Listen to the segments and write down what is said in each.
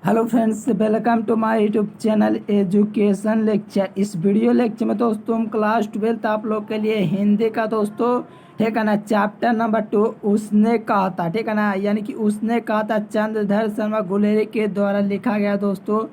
Hello friends, welcome to my YouTube channel education lecture. इस video lecture में दोस्तों हम क्लास 12 आप लोग के लिए हिंदी का दोस्तों ठीक है ना चैप्टर नंबर 2 उसने कहा था, ठीक है ना, यानी कि उसने कहा था चंद्रधर शर्मा गुलेरी के द्वारा लिखा गया दोस्तों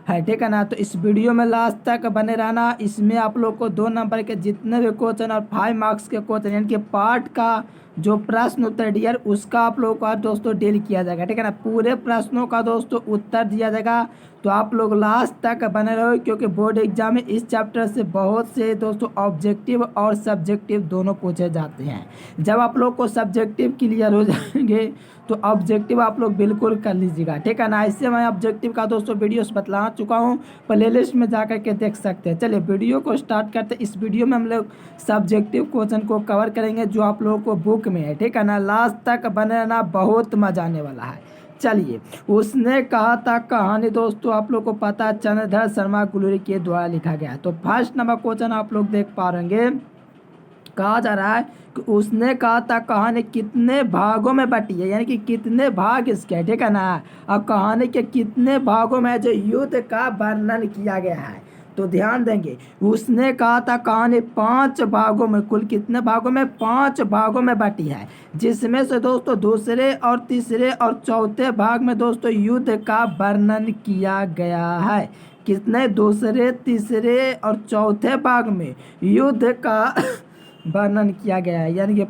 है, ठीक है ना। तो इस वीडियो में लास्ट तक बने रहना। इसमें आप लोग को 2 नंबर के जितने भी क्वेश्चन और 5 मार्क्स के क्वेश्चन यानी कि पार्ट का जो प्रश्न उत्तर डियर उसका आप लोग का दोस्तों डील किया जाएगा, ठीक है ना। पूरे प्रश्नों का दोस्तों उत्तर दिया जाएगा, तो आप लोग लास्ट तक बने रहो, क्योंकि बोर्ड एग्जाम में इस चैप्टर से बहुत से दोस्तों ऑब्जेक्टिव और सब्जेक्टिव दोनों पूछे जाते हैं। जब आप लोग को सब्जेक्टिव क्लियर हो जाएंगे तो ऑब्जेक्टिव आप लोग बिल्कुल कर लीजिएगा, ठीक है ना। इससे मैं ऑब्जेक्टिव का दोस्तों वीडियोस बतला चुका हूँ, प्लेलिस्ट में जा कर के देख सकते हैं। चलिए वीडियो को स्टार्ट करते हैं। इस वीडियो में हम लोग सब्जेक्टिव क्वेश्चन को कवर करेंगे जो आप लोगों को बुक में है, ठीक है ना। लास्ट तक बने रहना, बहुत मजा आने वाला है। चलिए, उसने कहा था कहानी दोस्तों आप लोग को पता है चंद्रधर शर्मा गुलेरी के द्वारा लिखा गया है। तो फर्स्ट नंबर क्वेश्चन आप लोग देख पा रहेंगे, कहा जा रहा है कि उसने कहा था कहानी कितने भागों में बटी है, यानी कि कितने भाग इसके है, ठीक है ना। और कहानी के कितने भागों में जो युद्ध का वर्णन किया गया है, तो ध्यान देंगे। उसने कहा था कहानी 5 भागों में, कुल कितने भागों में, 5 भागों में बटी है, जिसमें से दोस्तों दूसरे और तीसरे और चौथे भाग में दोस्तों युद्ध का वर्णन किया गया है। कितने, दूसरे तीसरे और चौथे भाग में युद्ध का वर्णन किया गया है, यानी कि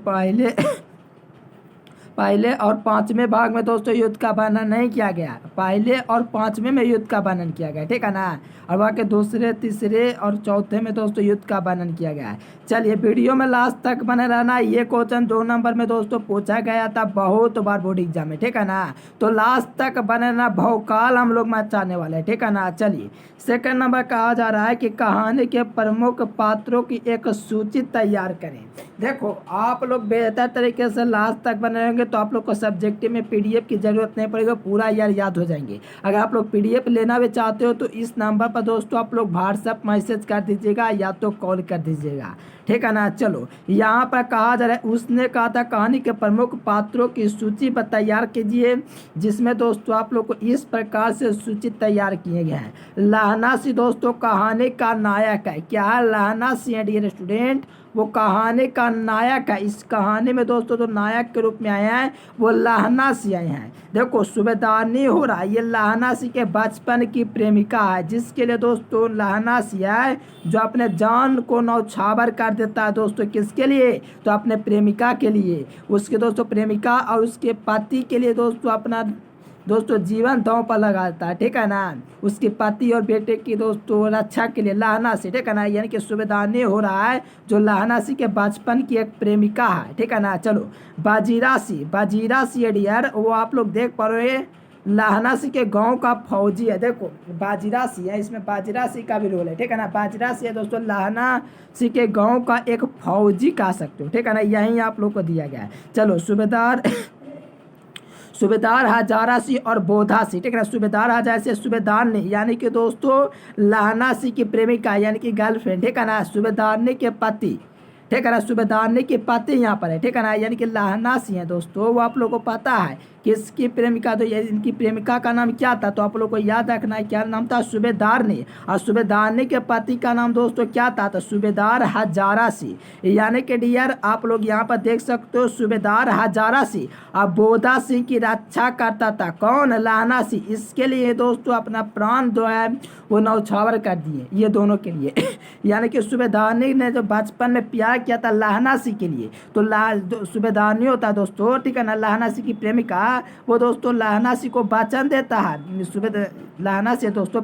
पहले और 5वें भाग में दोस्तों युद्ध का वर्णन नहीं किया गया, पहले और 5वें में युद्ध का वर्णन किया गया, ठीक है ना। और बाकी दूसरे तीसरे और चौथे में दोस्तों युद्ध का वर्णन किया गया है। चलिए वीडियो में लास्ट तक बने रहना। ये क्वेश्चन 2 नंबर में दोस्तों पूछा गया था बहुत बार बोर्ड एग्जाम में, ठीक है ना। तो लास्ट तक बने रहना, भौकाल हम लोग मचाने वाले हैं, ठीक है ना। चलिए सेकंड नंबर कहा जा रहा है कि कहानी के प्रमुख पात्रों की एक सूची तैयार करें। देखो आप लोग बेहतर तरीके से लास्ट तक बने रहेंगे तो आप लोग को सब्जेक्टिव में पीडीएफ की जरूरत नहीं पड़ेगी, पूरा याद हो जाएंगे। अगर आप लोग पीडीएफ लेना भी चाहते हो तो इस नंबर पर दोस्तों आप लोग व्हाट्सएप मैसेज कर दीजिएगा या तो कॉल कर दीजिएगा, ठीक है ना। चलो यहाँ पर कहा जा रहा है उसने कहा था कहानी के प्रमुख पात्रों की सूची पर तैयार कीजिए, जिसमें दोस्तों आप लोग को इस प्रकार से सूची तैयार किए गए हैं। लहनासी दोस्तों कहानी का नायक है, क्या है, लहनासी है डियर स्टूडेंट, वो कहानी का नायक है। इस कहानी में दोस्तों जो नायक के रूप में आए हैं वो लहनासी आए हैं। देखो सूबेदार नहीं हो रहा, ये लहनासी के बचपन की प्रेमिका है, जिसके लिए दोस्तों लहनासी है जो अपने जान को नौछावर कर देता है दोस्तों, किसके लिए, तो अपने प्रेमिका के लिए। उसके दोस्तों प्रेमिका और उसके पति के लिए दोस्तों अपना दोस्तों जीवन दांव पर लगाता है, ठीक है ना। उसके पति और बेटे की दोस्तों रक्षा के लिए लहनासी, ठीक है ना, यानी कि सूबेदार नहीं हो रहा है जो लहनासी के बचपन की एक प्रेमिका है, ठीक है ना। चलो बाजीरासी डियर, वो आप लोग देख पा रहे हैं लहनासी के गांव का फौजी है। देखो बाजीरासी है, इसमें बाजीरासी का भी रोल है, ठीक है ना। बाजीरासी है दोस्तों लहनासी के गांव का एक फौजी कह सकते हो, ठीक है ना, यही आप लोग को दिया गया है। चलो सूबेदार हजारासी और बोधासी, ठीक है ना। सूबेदार हजारासी सूबेदार ने यानी कि दोस्तों लहनासी की प्रेमिका यानी कि गर्लफ्रेंड, ठीक है ना। सूबेदार ने के पति, ठीक है ना, सूबेदार ने के पति यहाँ पर है, ठीक है ना, यानी कि लहनासी है दोस्तों। वो आप लोग को पता है कि इसकी प्रेमिका, तो ये इनकी प्रेमिका का नाम क्या था, तो आप लोग को याद रखना है क्या नाम था, सूबेदार ने। और सूबेदार ने के पति का नाम दोस्तों क्या था, तो सूबेदार हजारासी, यानी कि डियर आप लोग यहाँ पर देख सकते हो सूबेदार हजारासी। अब बोधा सिंह की रक्षा करता था कौन, लहनासी। इसके लिए दोस्तों अपना प्राण जो है वो नौछावर कर दिए ये दोनों के लिए यानी कि सूबेदारनी ने जो बचपन में प्यार किया था लहनासी के लिए, तो सूबेदारनी होता दोस्तों, ठीक है ना, लहनासी की प्रेमिका, वो दोस्तों लहनासी को वचन देता है, लहनासी दोस्तों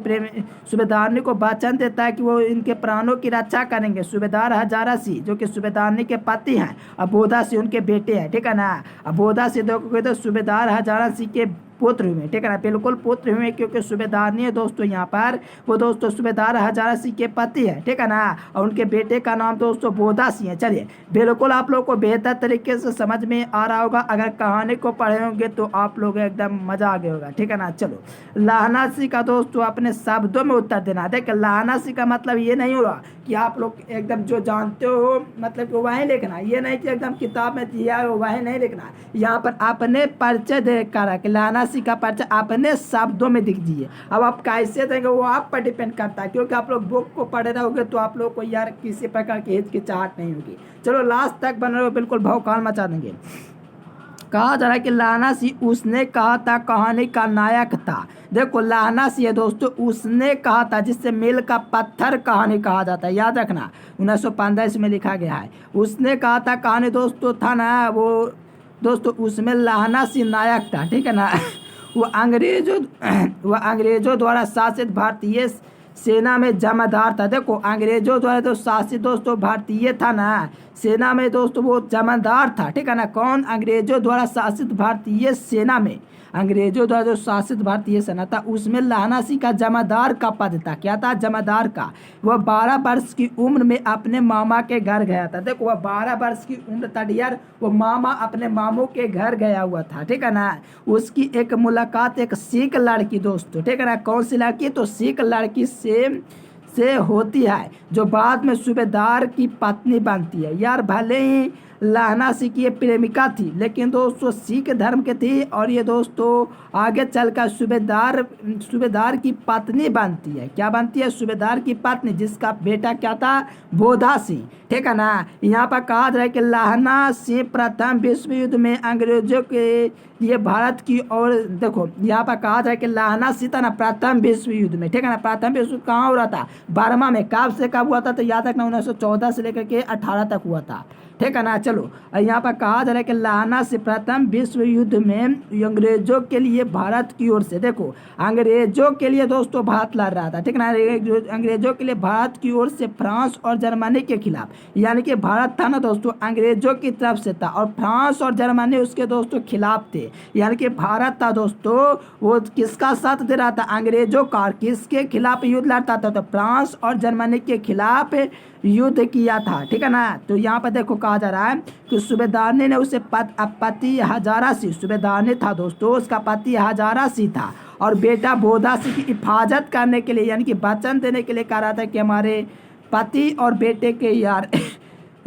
सूबेदारनी को वचन देता है कि वो इनके प्राणों की रक्षा करेंगे। सूबेदार हजारासी जो कि सूबेदारनी के पति हैं, अबोधा सिंह उनके बेटे हैं, ठीक है ना। अबोधा सिंह देखोगे तो सूबेदार हजारासी के पुत्र हुए, ठीक है ना, बिल्कुल पुत्र हुए, क्योंकि सूबेदारनी है दोस्तों यहाँ पर वो दोस्तों सूबेदार हजारासी के पति है, ठीक है ना, और उनके बेटे का नाम दोस्तों बोधा सिंह है। चलिए बिल्कुल आप लोग को बेहतर तरीके से समझ में आ रहा होगा, अगर कहानी को पढ़े होंगे तो आप लोग एकदम मजा आ गया होगा, ठीक है ना। चलो लहनासी का दोस्तों अपने शब्दों में उत्तर देना। देखिए लहनासी का मतलब ये नहीं होगा कि आप लोग एकदम जो जानते हो मतलब कि वहीं लिखना, ये नहीं कि एकदम किताब में दिया है वहीं नहीं लिखना। यहाँ पर अपने परिचय देकर कि लहनासी लहनासी का परिचय अपने शब्दों में दीजिए। अब आप कैसे देंगे वो आप पर डिपेंड करता है, क्योंकि आप लोग बुक को पढ़ रहे होगे तो आप लोग को यार किसी प्रकार की हिचकिचाहट नहीं होगी। चलो लास्ट तक बन रहे हो, बिल्कुल भौकाल मचा देंगे। कहा जा रहा है कि लहनासी उसने कहा था कहानी का नायक था। देखो लहनासी है दोस्तों, उसने कहा था, जिससे मील का पत्थर कहानी कहा जाता है, याद रखना 1915 में लिखा गया है। उसने कहा था कहानी दोस्तों था ना वो दोस्तों, उसमें लहनासी नायक था, ठीक है ना। वो अंग्रेजों द्वारा शासित भारतीय सेना में जमादार था। देखो अंग्रेजों द्वारा तो शासित दोस्तों भारतीय था ना सेना में दोस्तों, वो जमादार था, ठीक है ना। कौन? अंग्रेजों द्वारा शासित भारतीय सेना में, अंग्रेजों द्वारा जो शासित भारतीय सेना था उसमें लहनासी का जमादार का पद था। क्या था? जमादार का। वह 12 वर्ष की उम्र में अपने मामा के घर गया था। देखो वह 12 वर्ष की उम्र था डियर, वो मामा अपने मामू के घर गया हुआ था, ठीक है ना। उसकी एक मुलाकात एक सिख लड़की दोस्तों, ठीक है ना। कौन सी लड़की? तो सिख लड़की से होती है, जो बाद में सूबेदार की पत्नी बनती है। यार भले ही लहनासी की प्रेमिका थी, लेकिन दोस्तों सिख धर्म के थी, और ये दोस्तों आगे चलकर सूबेदार की पत्नी बनती है। क्या बनती है? सूबेदार की पत्नी, जिसका बेटा क्या था? बोधा सिंह, ठीक है ना। यहाँ पर कहा जा रहा है कि लहनासी प्रथम विश्व युद्ध में अंग्रेजों के लिए भारत की ओर, देखो यहाँ पर कहा जाए कि लहनासी था ना प्रथम विश्व युद्ध में, ठीक है ना। प्रथम विश्व युद्ध कहाँ हो रहा था? बर्मा में। कब से कब हुआ था? तो याद रखना 1914 से लेकर के 18 तक हुआ था, ठीक है ना। चलो यहाँ पर कहा जा रहा है कि लहनासी प्रथम विश्व युद्ध में अंग्रेजों के लिए भारत की ओर से, देखो अंग्रेजों के लिए दोस्तों भारत लड़ रहा था, ठीक है ना। अंग्रेजों के लिए भारत की ओर से फ्रांस और जर्मनी के खिलाफ, यानी कि भारत था ना दोस्तों अंग्रेजों की तरफ से था, और फ्रांस और जर्मनी उसके दोस्तों खिलाफ थे। यानी कि भारत था दोस्तों, वो किसका साथ दे रहा था? अंग्रेजों का। किसके खिलाफ युद्ध लड़ता था? तो फ्रांस और जर्मनी के खिलाफ युद्ध किया था, ठीक है ना। तो यहाँ पर देखो कहा जा रहा है कि सूबेदारनी ने उसे पति हजारा सिंह, सूबेदारनी था दोस्तों, उसका पति हजारा सिंह था, और बेटा बोधा सिंह की हिफाजत करने के लिए, यानी कि वचन देने के लिए कह रहा था कि हमारे पति और बेटे के यार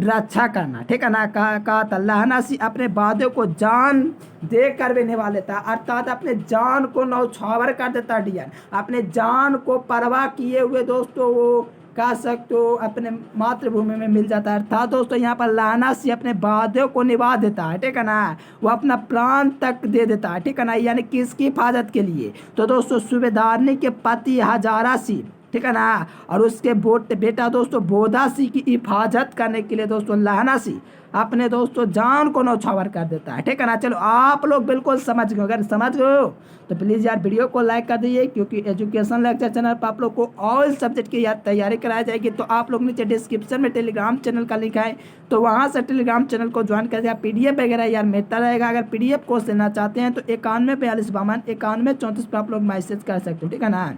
रक्षा करना, ठीक है ना। कहा था लहनासी अपने वादे को जान दे कर भी निभा लेता, अर्थात अपने जान को नौछावर कर देता डियर, अपने जान को परवाह किए हुए दोस्तों वो कह सकते हो अपने मातृभूमि में मिल जाता है। अर्थात दोस्तों यहाँ पर लहनासी अपने वादे को निभा देता है, ठीक है ना। वो अपना प्राण तक दे देता है, ठीक है ना। यानी किसकी हिफाजत के लिए? तो दोस्तों सूबेदारनी के पति हजारा सिंह, ठीक है ना, और उसके बेटा दोस्तों बोधा सिंह की हिफाजत करने के लिए दोस्तों लहनासी अपने दोस्तों जान को नौछावर कर देता है, ठीक है ना। चलो आप लोग बिल्कुल समझ गए, अगर समझ गए हो तो प्लीज़ यार वीडियो को लाइक कर दीजिए, क्योंकि एजुकेशन लेक्चर चैनल पर आप लोग को ऑल सब्जेक्ट की यार तैयारी कराई जाएगी। तो आप लोग नीचे डिस्क्रिप्शन में टेलीग्राम चैनल का लिंक है, तो वहाँ से टेलीग्राम चैनल को ज्वाइन करके आप PDF वगैरह यार मिलता रहेगा। अगर PDF कोर्स लेना चाहते हैं तो 91 42 52 91 34 पर आप लोग मैसेज कर सकते हो, ठीक है ना।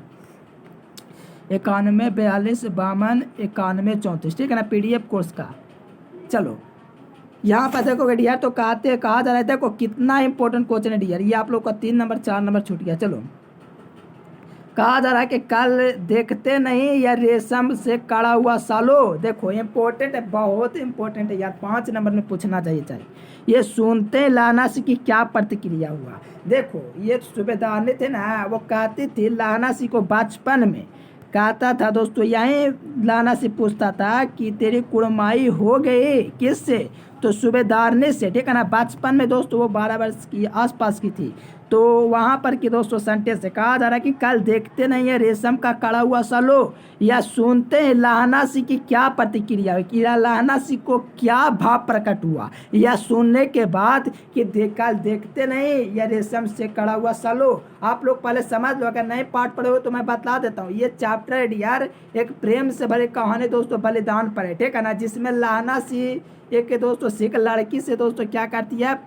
91 42 52 91 34, ठीक है ना, PDF कोर्स का। चलो यहाँ पर देखो डियर, तो कहा जा रहा है देखो कितना इंपॉर्टेंट क्वेश्चन है डियर, ये आप लोग का 3 नंबर 4 नंबर छूट गया। चलो कहा जा रहा है कि कल देखते नहीं या रेशम से कड़ा हुआ सालो, देखो इंपॉर्टेंट है, बहुत इंपॉर्टेंट है यार, 5 नंबर में पूछना चाहिए। ये सुनते लहनासी की क्या प्रतिक्रिया हुआ? देखो ये सूबेदारनी थे ना, वो कहती थी लहनासी को बचपन में, कहता था दोस्तों यहीं लहनासी पूछता था कि तेरी कुड़माई हो गई किससे? तो सूबेदारनी से, ठीक है ना। बचपन में दोस्तों वो 12 वर्ष की आसपास की थी, तो वहाँ पर कि दोस्तों सेंटेंस से कहा जा रहा है कि कल देखते नहीं है रेशम का कड़ा हुआ सालो, या सुनते हैं लहनासी की क्या प्रतिक्रिया हुई, कि लहनासी को क्या भाव प्रकट हुआ, या सुनने के बाद कि कल देखते नहीं या रेशम से कड़ा हुआ सालो। आप लोग पहले समझ लो, अगर नहीं पाठ पढ़े हो तो मैं बता देता हूँ। ये चैप्टर है यार एक प्रेम से भरी कहानी दोस्तों, बलिदान पर है, ठीक है ना, जिसमें लहनासी एक दोस्तों सिख लड़की से दोस्तों क्या करती है?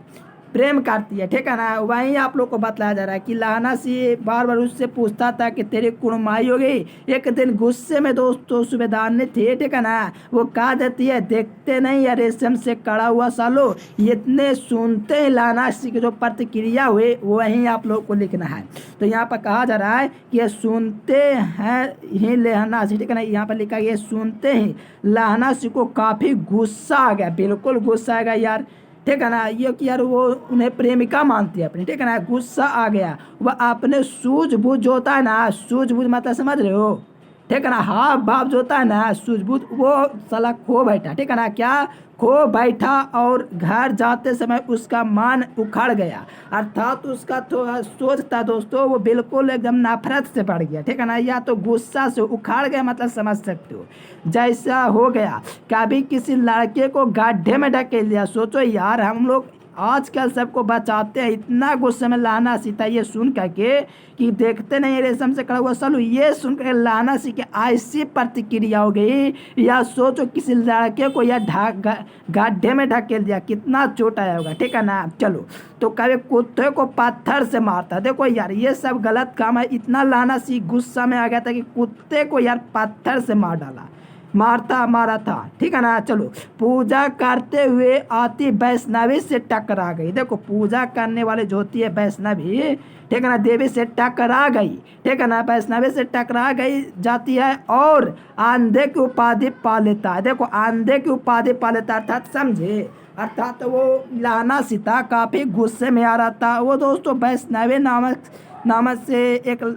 प्रेम करती है, ठीक है ना। वहीं आप लोग को बतलाया जा रहा है कि लहनासी बार बार उससे पूछता था कि तेरी कुड़माई हो गई। एक दिन गुस्से में दोस्तों सूबेदारनी थे, ठीक है ना, वो कह देती है देखते नहीं या रेशम से कड़ा हुआ सालो। इतने सुनते हैं लहनासी की जो प्रतिक्रिया हुई वहीं आप लोग को लिखना है। तो यहाँ पर कहा जा रहा है कि ये सुनते हैं ही लहनासी, ठीक है ना, यहाँ पर लिखा है ये सुनते ही लहनासी को काफ़ी गुस्सा आ गया, बिल्कुल गुस्सा आ गया यार। ठीक है ना, ये कि यार वो उन्हें प्रेमिका मानती है अपनी, ठीक है ना। गुस्सा आ गया, वह अपने सूझबूझ जो होता है ना, सूझबूझ मतलब समझ रहे हो, ठीक है ना, हाव भाव जो होता है ना सूझबूझ, वो साला खो बैठा, ठीक है ना, क्या खो बैठा, और घर जाते समय उसका मान उखड़ गया, अर्थात उसका तो सोच था दोस्तों वो बिल्कुल एकदम नफरत से बढ़ गया, ठीक है ना, या तो गुस्सा से उखड़ गया मतलब समझ सकते हो। जैसा हो गया कभी किसी लड़के को गड्ढे में ढकेल दिया। सोचो यार, हम लोग आजकल सबको बचाते हैं, इतना गुस्से में लाना सीता ये सुन करके कि देखते नहीं रेशम से खड़ा हुआ सालू, ये सुन कर लाना सी के ऐसी प्रतिक्रिया हो गई। या सोचो किसी लड़के को या गड्ढे में ढकेल दिया, कितना चोट आया होगा, ठीक है ना। चलो, तो कभी कुत्ते को पत्थर से मारता, देखो यार ये सब गलत काम है। इतना लाना सी गुस्सा में आ गया था कि कुत्ते को यार पत्थर से मार डाला, मारा था, ठीक है ना। चलो, पूजा करते हुए आती वैष्णवी से टकरा गई। देखो पूजा करने वाले जो होती है वैष्णवी, ठीक है ना, देवी से टकरा गई, ठीक है ना, वैष्णवी से टकरा गई जाती है और आंधे की उपाधि पा लेता है। देखो आंधे की उपाधि पा लेता है, अर्थात समझे, अर्थात तो वो लाना सीता काफी गुस्से में आ रहा था। वो दोस्तों वैष्णवी नामक से एक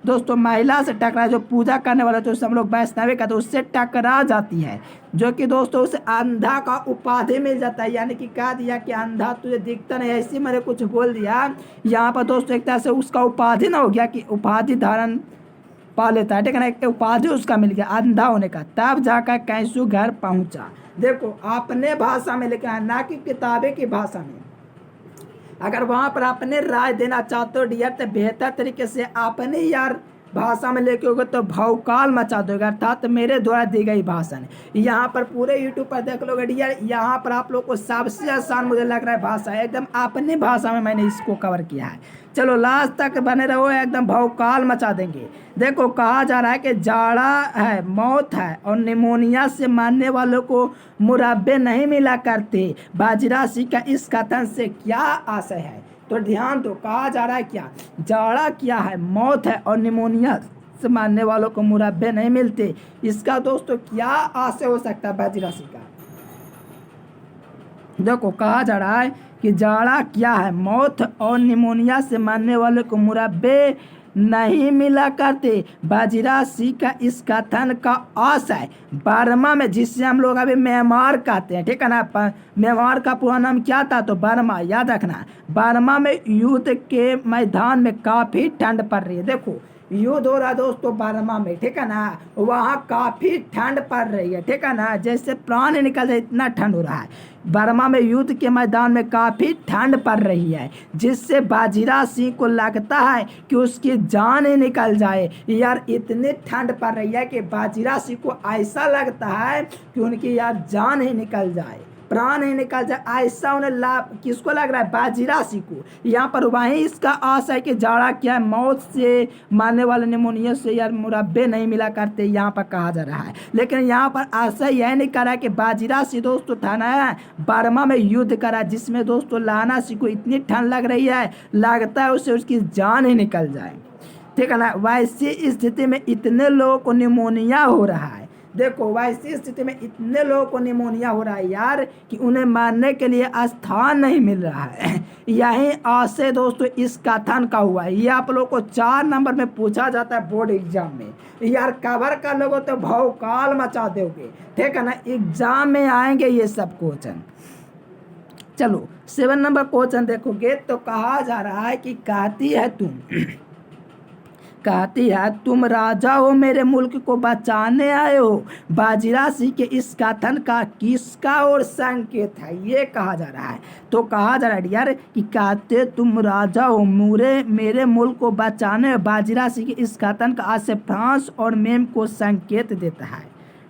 दोस्तों महिला से टकरा, जो पूजा करने वाला तो हम लोग वैष्णवी का, तो उससे टकरा जाती है, जो कि दोस्तों उसे अंधा का उपाधि मिल जाता है। यानी कि कह दिया कि अंधा तुझे दिखता नहीं, ऐसी मैंने कुछ बोल दिया यहाँ पर दोस्तों, एक तरह से उसका उपाधि ना हो गया कि उपाधि धारण पा लेता है, ठीक है ना, एक उपाधि उसका मिल गया अंधा होने का। तब जाकर कैसू घर पहुंचा। देखो अपने भाषा में लिखना है, ना कि किताबें की भाषा में। अगर वहां पर अपने राय देना चाहते हो डियर, तो बेहतर तरीके से अपने यार भाषा में लेके होगे तो भौकाल मचा दोगे, अर्थात मेरे द्वारा दी गई भाषण। यहाँ पर पूरे यूट्यूब पर देख लोगे डियर, यहाँ पर आप लोग को सबसे आसान मुझे लग रहा है भाषा, एकदम अपनी भाषा में मैंने इसको कवर किया है। चलो लास्ट तक बने रहो, एकदम भौकाल मचा देंगे। देखो कहा जा रहा है कि जाड़ा है, मौत है और निमोनिया से मरने वालों को मुरब्बे नहीं मिला करते। बाजीराव सिंह का इस कथन से क्या आशय है, तो ध्यान दो। कहा जा रहा है क्या, जाड़ा क्या है, मौत है और निमोनिया से मरने वालों को मुरब्बे नहीं मिलते। इसका दोस्तों क्या आशय हो सकता है बाजीराव सिंह का। देखो कहा जा रहा है कि जाड़ा क्या है, मौत और निमोनिया से मरने वाले को मुरब्बे नहीं मिला करते। बाजीराव सिंह का इस कथन का आशय बर्मा में, जिससे हम लोग अभी म्यांमार कहते हैं, ठीक है ना, म्यांमार का पूरा नाम क्या था, तो बर्मा, याद रखना। बर्मा में युद्ध के मैदान में काफी ठंड पड़ रही है। देखो युद्ध हो रहा है दोस्तों बर्मा में, ठीक है ना, वहाँ काफी ठंड पड़ रही है, ठीक है ना, जैसे प्राण निकल जाए इतना ठंड हो रहा है। बर्मा में युद्ध के मैदान में काफी ठंड पड़ रही है, जिससे बाजीराव सिंह को लगता है कि उसकी जान ही निकल जाए। यार इतनी ठंड पड़ रही है कि बाजीराव सिंह को ऐसा लगता है कि उनकी यार जान ही निकल जाए, प्राण ही निकल जाए, ऐसा उन्हें लाभ किसको लग रहा है, बाजीराव सिंह को। यहाँ पर वहीं इसका आशा है कि जाड़ा क्या है, मौत से मरने वाले निमोनिया से यार मुरब्बे नहीं मिला करते, यहाँ पर कहा जा रहा है। लेकिन यहाँ पर आशा यह नहीं करा कि बाजीराव सिंह दोस्तों था ना बर्मा में युद्ध करा, जिसमें दोस्तों लाना सिंह को इतनी ठंड लग रही है, लगता है उसे उसकी जान ही निकल जाए, ठीक है ना। वैसी स्थिति में इतने लोगों को निमोनिया हो रहा है। देखो वैसी स्थिति में इतने लोगों को निमोनिया हो रहा है यार कि उन्हें मारने के लिए स्थान नहीं मिल रहा है। यही आशय दोस्तों इस कथन का हुआ है। ये आप लोग को 4 नंबर में पूछा जाता है बोर्ड एग्जाम में। यार कवर कर लोगे तो भौकाल मचा दोगे, ठीक है ना, एग्जाम में आएंगे ये सब क्वेश्चन। चलो 7 नंबर क्वेश्चन देखोगे तो कहा जा रहा है कि कहती है तुम राजा हो, मेरे मुल्क को बचाने आए हो। बाजीराव सिंह के इस कथन का किसका और संकेत है, ये कहा जा रहा है। तो कहा जा रहा है यार कि कहते तुम राजा हो, मेरे मुल्क को बचाने। बाजीराव सिंह के इस कथन का आज से फ्रांस और मेम को संकेत देता है,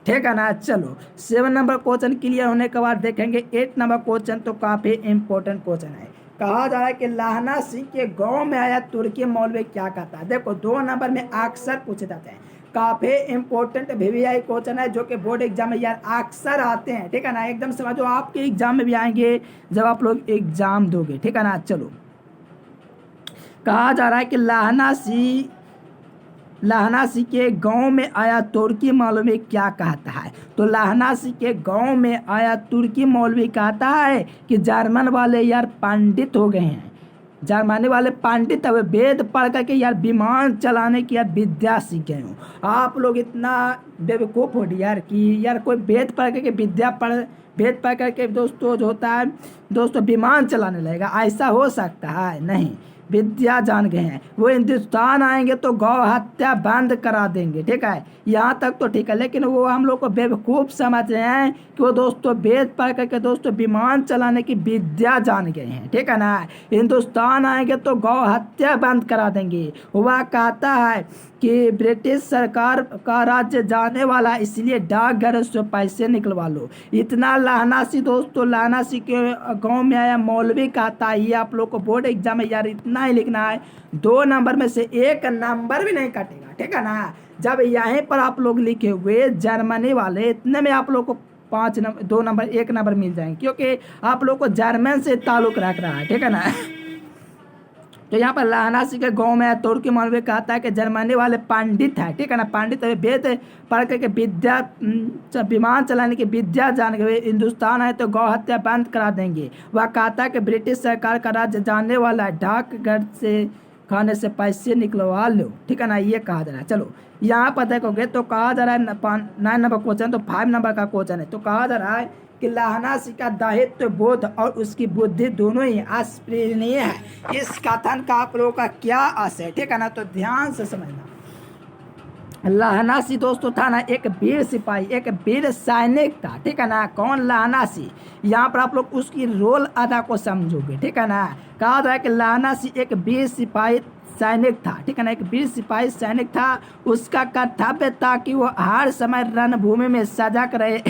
ठीक है ना। चलो 7 नंबर क्वेश्चन क्लियर होने के बाद देखेंगे 8 नंबर क्वेश्चन, तो काफी इंपॉर्टेंट क्वेश्चन है। कहा जा रहा है कि लाना सिंह के गांव में आया तुर्की मौलवी क्या कहता है। देखो 2 नंबर में अक्सर पूछे जाते हैं, काफी इंपॉर्टेंट VVI क्वेश्चन है, जो कि बोर्ड एग्जाम में यार अक्सर आते हैं, ठीक है ना। एकदम समझो आपके एग्जाम में भी आएंगे जब आप लोग एग्जाम दोगे, ठीक है ना। चलो कहा जा रहा है कि लाहना सिंह के गांव में आया तुर्की मौलवी क्या कहता है। तो लहनासी के गांव में आया तुर्की मौलवी, कहता है कि जर्मन वाले यार पंडित हो गए हैं, जर्मनी वाले पंडित अब वेद पढ़ करके यार विमान चलाने की यार विद्या सीख गए हो। आप लोग इतना बेवकूफ़ हो यार कि यार कोई वेद पढ़ करके वेद पढ़ करके दोस्तों जो होता है दोस्तों विमान चलाने लगेगा, ऐसा हो सकता है नहीं। विद्या जान गए हैं, वो हिंदुस्तान आएंगे तो गौ हत्या बंद करा देंगे, ठीक है, यहाँ तक तो ठीक है। लेकिन वो हम लोग को बेवकूफ़ समझ रहे हैं कि वो दोस्तों वेद पढ़ करके दोस्तों विमान चलाने की विद्या जान गए हैं, ठीक है ना। हिंदुस्तान आएंगे तो गौ हत्या बंद करा देंगे। वह कहता है कि ब्रिटिश सरकार का राज्य जाने वाला, इसलिए डाकघर से पैसे निकलवा लो। इतना लहनासी दोस्तों, लहनासी के गांव में आया मौलवी कहता है, ये आप लोग को बोर्ड एग्जाम में यार इतना ही लिखना है, 2 नंबर में से 1 नंबर भी नहीं कटेगा, ठीक है ना। जब यहीं पर आप लोग लिखे हुए जर्मनी वाले, इतने में आप लोग को 5 नंबर 2 नंबर 1 नंबर मिल जाएंगे, क्योंकि आप लोग को जर्मन से ताल्लुक रख रहा है, ठीक है ना। तो यहाँ पर लहनासी के गांव में तुर्की मौलवी कहता है कि जर्मनी वाले पंडित है, ठीक है ना, पंडित वेद पढ़ करके विद्या विमान चलाने की विद्या जान गए, हिंदुस्तान है तो गौ हत्या बंद करा देंगे। वह कहता है कि ब्रिटिश सरकार का राज्य जानने वाला है, डाकघर से खाने से पैसे निकलवा लो, ठीक है ना, ये कहा जा रहा है। चलो यहाँ पर देखोगे तो कहा जा रहा है 9 नंबर क्वेश्चन, तो 5 नंबर का क्वेश्चन है। तो कहा जा रहा है कि लहनासी का दायित्व बोध और उसकी बुद्धि दोनों ही अस्पृहणीय है। इस कथन का आप लोगों का क्या आशय है, ठीक है ना, तो ध्यान से समझना। लहनासी दोस्तों था ना एक वीर सिपाही, एक वीर सैनिक था, ठीक है ना। कौन? लहनासी। यहाँ पर आप लोग उसकी रोल अदा को समझोगे, ठीक है ना। कहा जाए कि लहनासी एक वीर सिपाही सैनिक था, ठीक है ना, एक वीर सिपाही सैनिक था। उसका कर्तव्य था कि वो हर समय रणभूमि में सजग रहे,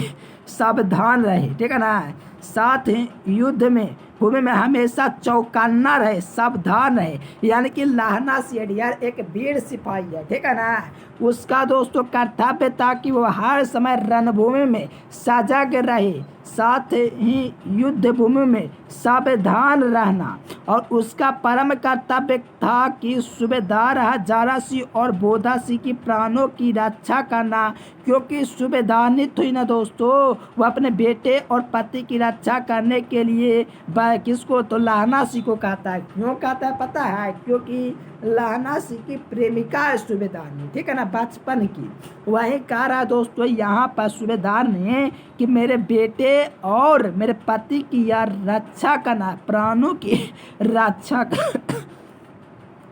सावधान रहे, ठीक है ना, साथ ही युद्ध में भूमि में हमेशा चौकन्ना रहे, सावधान रहे। यानी कि लहनासी यार एक वीर सिपाही है, ठीक है ना। उसका दोस्तों कर्तव्य था कि वो हर समय रणभूमि में सजग रहे, साथ ही युद्ध भूमि में सावधान रहना। और उसका परम कर्तव्य था कि सूबेदार हजारासी और बोधासी की प्राणों की रक्षा करना, क्योंकि सूबेदारनी थी ना दोस्तों, वो अपने बेटे और पति की रक्षा करने के लिए किसको? तो लहनासी को कहता है। क्यों कहता है पता है? क्योंकि लहनासी की प्रेमिका है सूबेदारनी, ठीक है ना, बचपन की। वही कह रहा है दोस्तों यहाँ पर सूबेदार ने कि मेरे बेटे और मेरे पति की यार रक्षा करना, प्राणों की रक्षा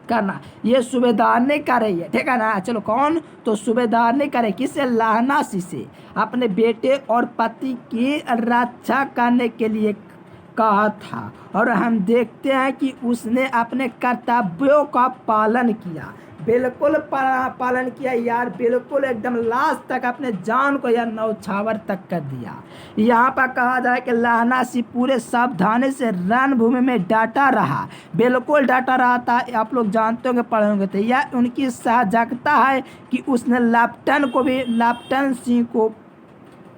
करना, ये सूबेदार ने करे है, ठीक है ना। चलो कौन? तो सूबेदार ने करे, किससे? लहनासी से, अपने बेटे और पति की रक्षा करने के लिए कहा था। और हम देखते हैं कि उसने अपने कर्तव्यों का पालन किया, बिल्कुल पालन किया यार, बिल्कुल एकदम लास्ट तक अपने जान को यार न्यौछावर तक कर दिया। यहाँ पर कहा जाए कि लहनासी पूरे सावधानी से रणभूमि में डटा रहा, बिल्कुल डटा रहा था। आप लोग जानते होंगे, पढ़े होंगे थे। यह उनकी सहजता है कि उसने लेफ्टिनेंट सिंह को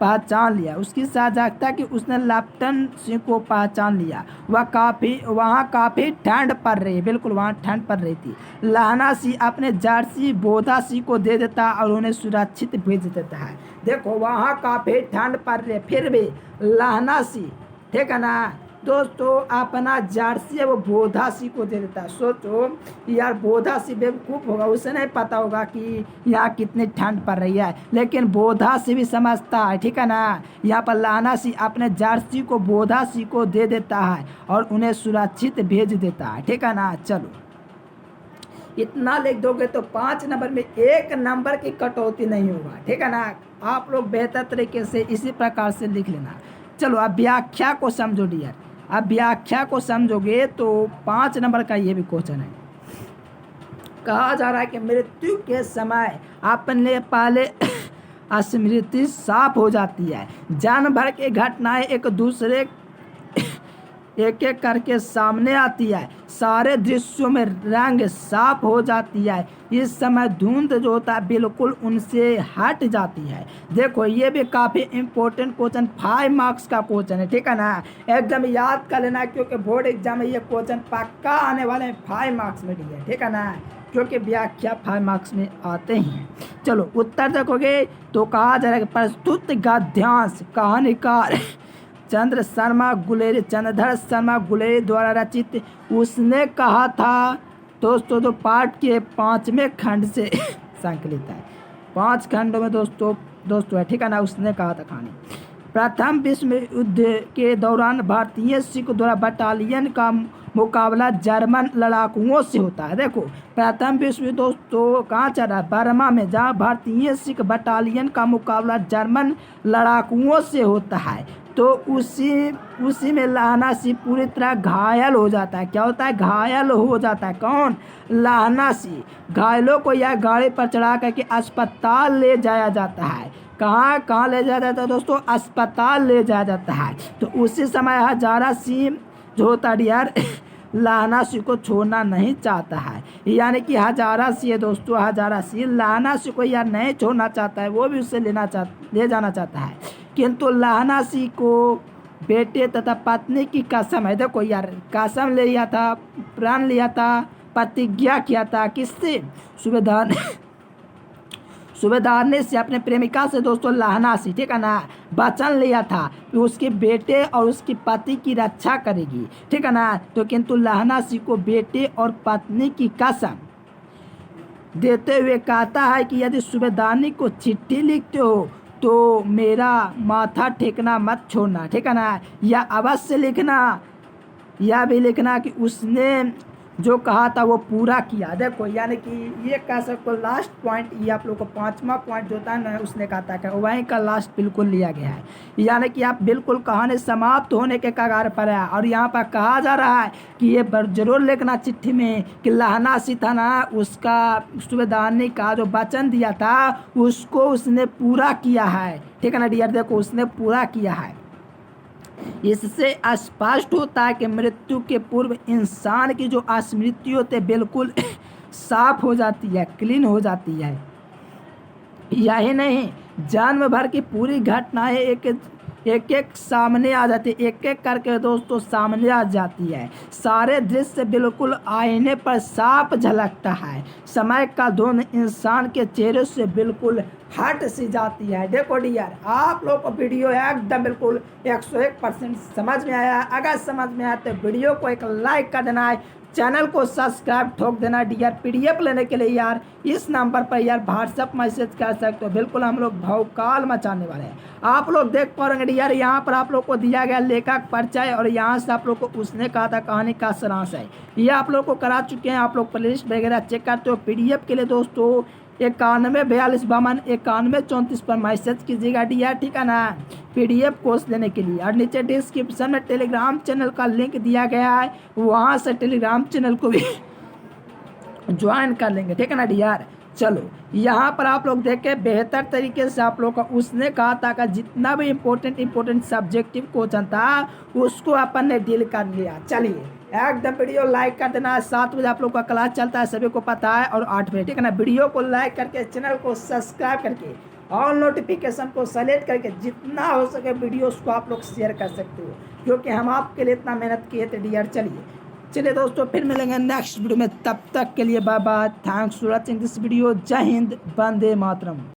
पहचान लिया, उसकी सहजता कि उसने लेफ्टिनेंट सिंह को पहचान लिया। वहाँ काफ़ी ठंड पड़ रही, बिल्कुल वहाँ ठंड पड़ रही थी। लहनासी अपने जर्सी बोधासी को दे देता और उन्हें सुरक्षित भेज देता है। देखो वहाँ काफ़ी ठंड पड़ रही, फिर भी लहनासी, ठीक है ना दोस्तों, अपना जर्सी है वो बोधासी को दे देता है। सोचो यार, बोधासी बेवकूफ़ होगा, उसे नहीं पता होगा कि यहाँ कितनी ठंड पड़ रही है, लेकिन बोधासी भी समझता है, ठीक है ना। यहाँ पर लहनासी अपने जर्सी को बोधासी को दे देता है और उन्हें सुरक्षित भेज देता है, ठीक है ना। चलो इतना लिख दोगे तो 5 नंबर में 1 नंबर की कटौती नहीं होगा, ठीक है ना। आप लोग बेहतर तरीके से इसी प्रकार से लिख लेना। चलो अब व्याख्या को समझो डियर, अब व्याख्या को समझोगे तो 5 नंबर का ये भी क्वेश्चन है। कहा जा रहा है कि मृत्यु के समय अपने पहले स्मृति साफ हो जाती है, जन्म भर की घटनाएं एक एक करके सामने आती है, सारे दृश्यों में रंग साफ हो जाती है। इस समय धुंध जो होता है बिल्कुल उनसे हट जाती है। देखो ये भी काफ़ी इंपॉर्टेंट क्वेश्चन, 5 मार्क्स का क्वेश्चन है, ठीक है ना। एकदम याद कर लेना, क्योंकि बोर्ड एग्जाम में ये क्वेश्चन पक्का आने वाले हैं 5 मार्क्स में दिए, ठीक है ना। जो कि व्याख्या 5 मार्क्स में आते हैं। चलो उत्तर देखोगे तो कहा जा रहा है कि प्रस्तुत गद्यांश कहानीकार चंद्रधर शर्मा गुलेरी द्वारा रचित उसने कहा था दोस्तों। तो पाठ के 5वें खंड से संकलित है। 5 खंडों में दोस्तों है, ठीक है ना। उसने कहा था कहानी। प्रथम विश्व युद्ध के दौरान भारतीय सिख द्वारा बटालियन का मुकाबला जर्मन लड़ाकुओं से होता है। देखो प्रथम विश्व युद्ध दोस्तों कहाँ चल रहा है, बर्मा में, जहाँ भारतीय सिख बटालियन का मुकाबला जर्मन लड़ाकुओं से होता है। तो उसी में लाहना सिंह पूरी तरह घायल हो जाता है। क्या होता है, घायल हो जाता है। कौन, लाहना सिंह। घायलों को यह गाड़ी पर चढ़ा करके अस्पताल ले जाया जाता है। कहाँ ले जाया जाता है दोस्तों, अस्पताल ले जाया जाता है। तो उसी समय हजारा सिंह जो होता है यार लाहना सिंह को छोड़ना नहीं चाहता है। यानी कि हजारा सिंह दोस्तों, हजारा सिंह लाहना सिंह को यार नहीं छोड़ना चाहता है, वो भी उससे ले जाना चाहता है। किंतु लाहना सिंह को बेटे तथा पत्नी की कसम है। देखो यार कसम ले लिया था, प्रण लिया था, प्रतिज्ञा किया था किससे, सूबेदार ने से अपने प्रेमिका से दोस्तों लाहना सिंह, ठीक है ना, वचन लिया था कि उसके बेटे और उसकी पति की रक्षा करेगी, ठीक है ना। तो किंतु लाहना सिंह को बेटे और पत्नी की कसम देते हुए कहता है कि यदि सूबेदारनी को चिट्ठी लिखते हो तो मेरा माथा ठेकना मत छोड़ना, ठीक है ना। या अवश्य लिखना, या भी लिखना कि उसने जो कहा था वो पूरा किया। देखो यानी कि ये कह सकते हो लास्ट पॉइंट, ये आप लोग को 5वां पॉइंट जो होता है ना, उसने कहा था वहीं का लास्ट बिल्कुल लिया गया है। यानी कि आप बिल्कुल कहानी समाप्त होने के कगार पर है। और यहाँ पर कहा जा रहा है कि ये जरूर लिखना चिट्ठी में कि लाहना सिंह था ना, उसका सूबेदारनी का जो वचन दिया था उसको उसने पूरा किया है, ठीक है ना डियर। देखो उसने पूरा किया है। इससे स्पष्ट होता है कि मृत्यु के पूर्व इंसान की जो स्मृति होती है बिल्कुल साफ हो जाती है, क्लीन हो जाती है। यही नहीं, जन्म भर की पूरी घटनाएं एक सामने आ जाती है, एक एक करके दोस्तों सामने आ जाती है। सारे दृश्य बिल्कुल आईने पर साफ झलकता है। समय का धुन इंसान के चेहरे से बिल्कुल हट सी जाती है। देखो डियर, आप लोग को वीडियो एकदम बिल्कुल 101% समझ में आया। अगर समझ में आया तो वीडियो को एक लाइक कर देना है, चैनल को सब्सक्राइब ठोक देना डियर। पीडीएफ लेने के लिए यार इस नंबर पर यार व्हाट्सएप मैसेज कर सकते हो। बिल्कुल हम लोग भौकाल मचाने वाले हैं। आप लोग देख पाएंगे डियर, यहाँ पर आप लोग को दिया गया लेखक परिचय और यहाँ से आप लोग को उसने कहा था कहानी का सारांश है, ये आप लोग को करा चुके हैं। आप लोग प्लेलिस्ट वगैरह चेक करते हो। पीडीएफ के लिए दोस्तों 914252 पर मैसेज कीजिएगा डियर, ठीक है ना, पीडीएफ कोर्स लेने के लिए। और नीचे डिस्क्रिप्शन में टेलीग्राम चैनल का लिंक दिया गया है, वहाँ से टेलीग्राम चैनल को भी ज्वाइन कर लेंगे, ठीक है ना डियर। चलो यहाँ पर आप लोग देखें बेहतर तरीके से आप लोग का उसने कहा था कि जितना भी इम्पोर्टेंट सब्जेक्टिव क्वेश्चन था उसको अपन ने डील कर लिया। चलिए एकदम वीडियो लाइक कर देना। 7 बजे आप लोग का क्लास चलता है, सभी को पता है, और 8 बजे, ठीक है ना। वीडियो को लाइक करके, चैनल को सब्सक्राइब करके, ऑल नोटिफिकेशन को सेलेक्ट करके जितना हो सके वीडियोस को आप लोग शेयर कर सकते हो, क्योंकि हम आपके लिए इतना मेहनत किए थे डियर। चलिए दोस्तों फिर मिलेंगे नेक्स्ट वीडियो में, तब तक के लिए bye bye. Thanks for watching this video. जय हिंद, वंदे मातरम।